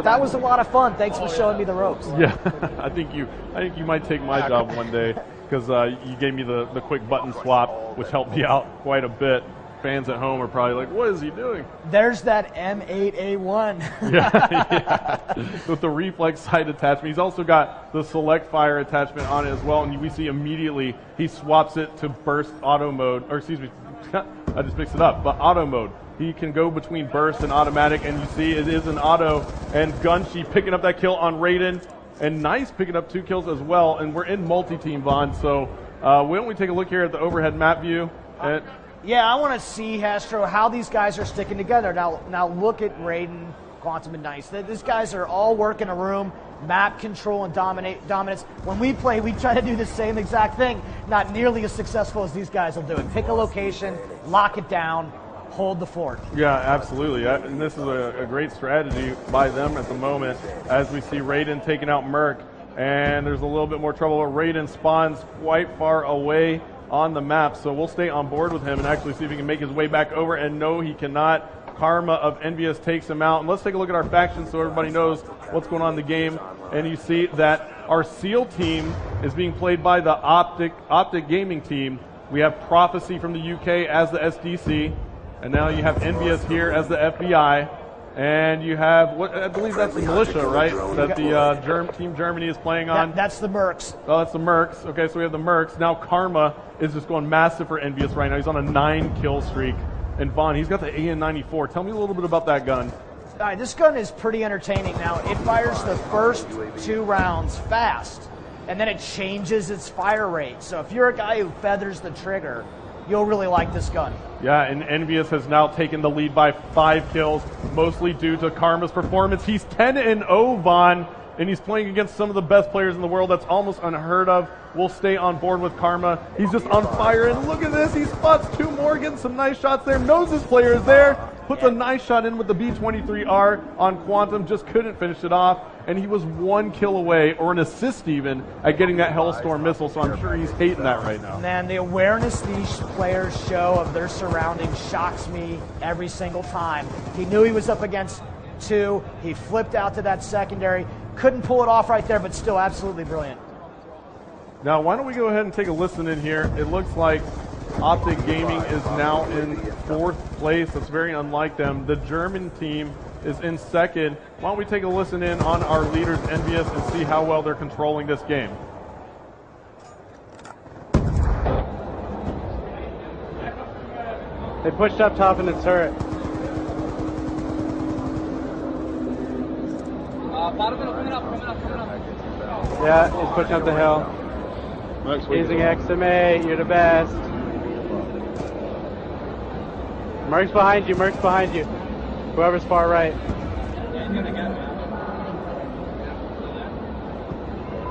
That was a lot of fun. Thanks for showing me the ropes. Yeah, I think you might take my job one day because you gave me the quick button swap, which helped me out quite a bit. Fans at home are probably like, "What is he doing?" There's that M8A1. yeah, with the reflex sight attachment. He's also got the select fire attachment on it as well, and we see immediately he swaps it to burst auto mode, or excuse me, I just mixed it up, but auto mode. He can go between burst and automatic, and you see it is an auto, and Gunshi picking up that kill on Raiden, and Nice picking up 2 kills as well, and we're in multi-team, Vaughn, so why don't we take a look here at the overhead map view. Yeah, I want to see, Hastro, how these guys are sticking together. Now look at Raiden, Quantum, and Nice. These guys are all working a room, map control and dominance. When we play, we try to do the same exact thing, not nearly as successful as these guys will do it. Pick a location, lock it down, hold the fort. Yeah, absolutely. And this is a great strategy by them at the moment as we see Raiden taking out Merc. And there's a little bit more trouble. Raiden spawns quite far away on the map, so we'll stay on board with him and actually see if he can make his way back over. And no, he cannot. Karma of Envious takes him out. And let's take a look at our factions so everybody knows what's going on in the game. And you see that our SEAL team is being played by the Optic Gaming team. We have Prophecy from the UK as the SDC. And now you have Envious here as the FBI. And you have, what I believe that's the militia, right? That the Team Germany is playing on. That's the Mercs. Oh, that's the Mercs. Okay, so we have the Mercs. Now Karma is just going massive for Envious right now. He's on a 9-kill streak. And Vaughn, he's got the AN-94. Tell me a little bit about that gun. All right, this gun is pretty entertaining. Now, it fires the first 2 rounds fast, and then it changes its fire rate. So if you're a guy who feathers the trigger, you'll really like this gun. Yeah, and Envious has now taken the lead by 5 kills, mostly due to Karma's performance. He's 10-0, Vaughn, and he's playing against some of the best players in the world. That's almost unheard of. We'll stay on board with Karma. He's just on fire, and look at this. He spots 2 more, getting some nice shots there. Knows his player is there. Puts a nice shot in with the B-23R on Quantum. Just couldn't finish it off. And he was 1 kill away, or an assist even, at getting that Hellstorm missile. So I'm sure he's hating that right now. Man, the awareness these players show of their surroundings shocks me every single time. He knew he was up against 2. He flipped out to that secondary. Couldn't pull it off right there, but still absolutely brilliant. Now, why don't we go ahead and take a listen in here. It looks like Optic Gaming is now in 4th place. That's very unlike them. The German team is in 2nd. Why don't we take a listen in on our leaders, Envious, and see how well they're controlling this game. They pushed up top in the turret. Yeah, he's pushing up the hill. Using XMA, you're the best. Merc's behind you, Merc's behind you. Whoever's far right.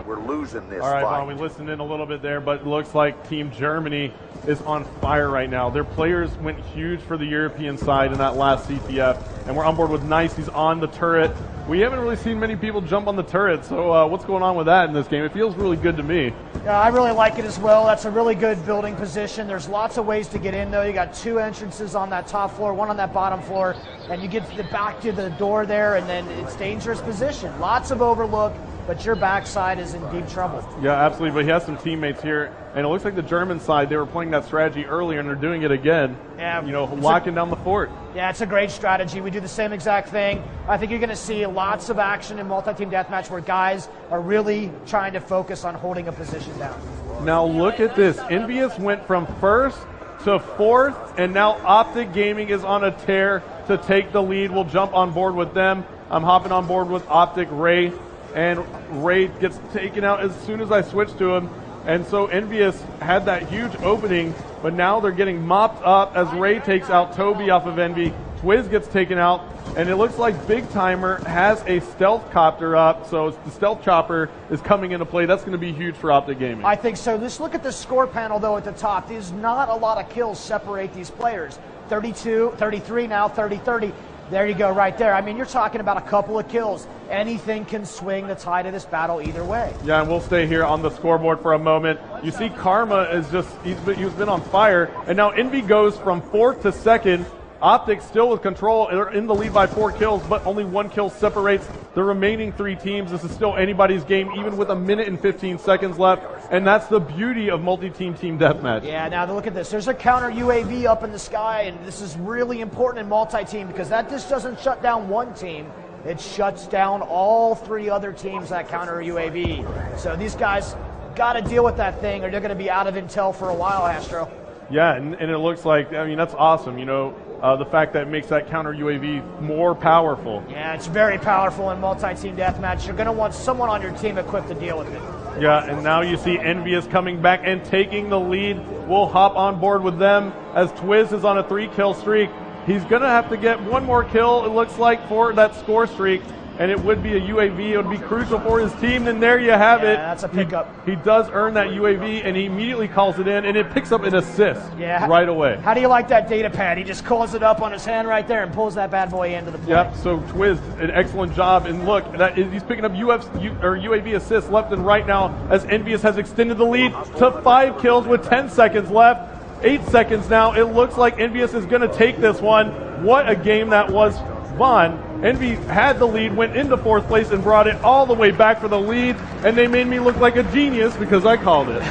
We're losing this All right, fight. Vaughn, we listened in a little bit there, but it looks like Team Germany is on fire right now. Their players went huge for the European side in that last CTF, and we're on board with Nice. He's on the turret. We haven't really seen many people jump on the turret, so what's going on with that in this game? It feels really good to me. Yeah, I really like it as well. That's a really good building position. There's lots of ways to get in, though. You got 2 entrances on that top floor, 1 on that bottom floor, and you get back to the door there, and then it's dangerous position. Lots of overlook, but your backside is in deep trouble. Yeah, absolutely, but he has some teammates here, and it looks like the German side, they were playing that strategy earlier, and they're doing it again. Yeah, locking down the fort. Yeah, it's a great strategy. We do the same exact thing. I think you're going to see lots of action in multi-team deathmatch where guys are really trying to focus on holding a position down. Now look at this. Envious went from 1st to 4th, and now Optic Gaming is on a tear to take the lead. We'll jump on board with them. I'm hopping on board with Optic Ray, and Ray gets taken out as soon as I switch to him. And so Envious had that huge opening, but now they're getting mopped up as Ray takes out Toby off of Envy. Twiz gets taken out, and it looks like Big Timer has a stealth copter up, so the stealth chopper is coming into play. That's going to be huge for Optic Gaming. I think so. Just look at the score panel, though, at the top. There's not a lot of kills separate these players. 32, 33 now, 30-30. There you go, right there. I mean, you're talking about a couple of kills. Anything can swing the tide of this battle either way. Yeah, and we'll stay here on the scoreboard for a moment. You see Karma is just, he's been on fire, and now Envy goes from 4th to 2nd. Optics still with control. They're in the lead by 4 kills, but only 1 kill separates the remaining 3 teams. This is still anybody's game, even with 1 minute and 15 seconds left. And that's the beauty of multi-team team deathmatch. Yeah, now look at this. There's a counter UAV up in the sky, and this is really important in multi-team because that just doesn't shut down one team. It shuts down all 3 other teams that counter UAV. So these guys got to deal with that thing, or they're going to be out of intel for a while, Astro. Yeah, and it looks like, I mean, that's awesome. You know, the fact that it makes that counter UAV more powerful. Yeah, it's very powerful in multi-team deathmatch. You're going to want someone on your team equipped to deal with it. Yeah, and now you see Envious coming back and taking the lead. We'll hop on board with them as Twiz is on a 3-kill streak. He's going to have to get 1 more kill, it looks like, for that score streak. And it would be a UAV. It would be crucial for his team. And there you have it. That's a pickup. He does earn that UAV, and he immediately calls it in, and it picks up an assist right away. How do you like that data pad? He just calls it up on his hand right there and pulls that bad boy into the play. Yep, so Twiz, an excellent job. And look, he's picking up UAV assists left and right now as Envious has extended the lead to 5 kills with 10 seconds left. 8 seconds now. It looks like Envious is going to take this one. What a game that was. Vaughn, Envy had the lead, went into 4th place, and brought it all the way back for the lead, and they made me look like a genius because I called it.